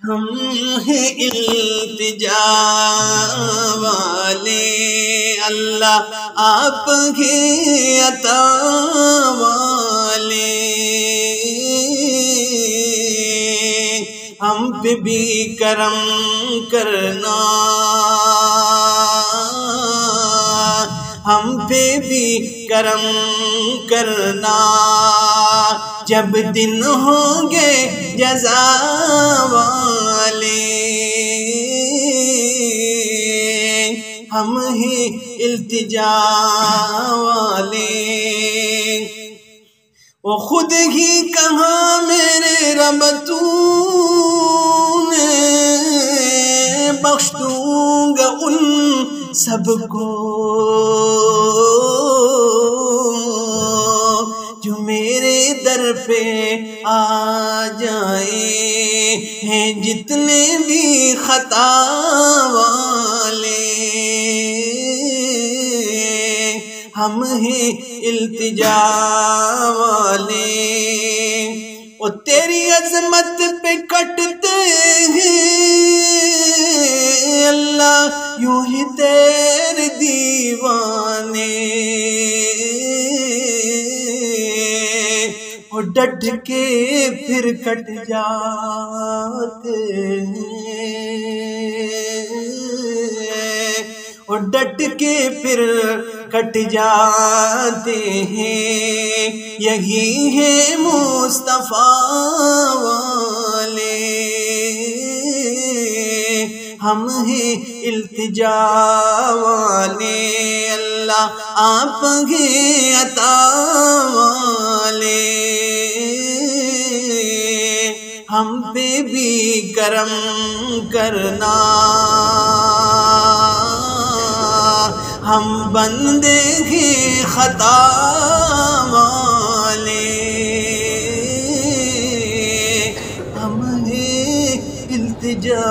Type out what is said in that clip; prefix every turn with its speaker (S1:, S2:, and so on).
S1: ہم ہیں التجا والے، اللہ آپ کے عطا والے، ہم پہ بھی کرم کرنا، ہم پہ بھی کرم کرنا، جب دن ہوں گے جزا والے، ہم ہیں التجا والے۔ وہ خود ہی کہا میرے رب تو نے بخش دوں گا ان سب کو جو میرے در پہ آ جائیں، ہیں جتنے بھی خطا والے، ہم ہیں التجا والے۔ وہ تیری عظمت پہ کٹتے ہیں اللہ یوں ہی تیرے دیوانے، وہ ڈٹ کے پھر کٹ جاتے ہیں، وہ ڈٹ کے پھر کٹ جاتے ہیں، یہی ہے مصطفیٰ والے، ہم ہیں التجا والے، اللہ آپ ہیں عطا والے، ہم پہ بھی کرم کرنا، ہم بندے ہیں خطا والے، ہم ہیں التجا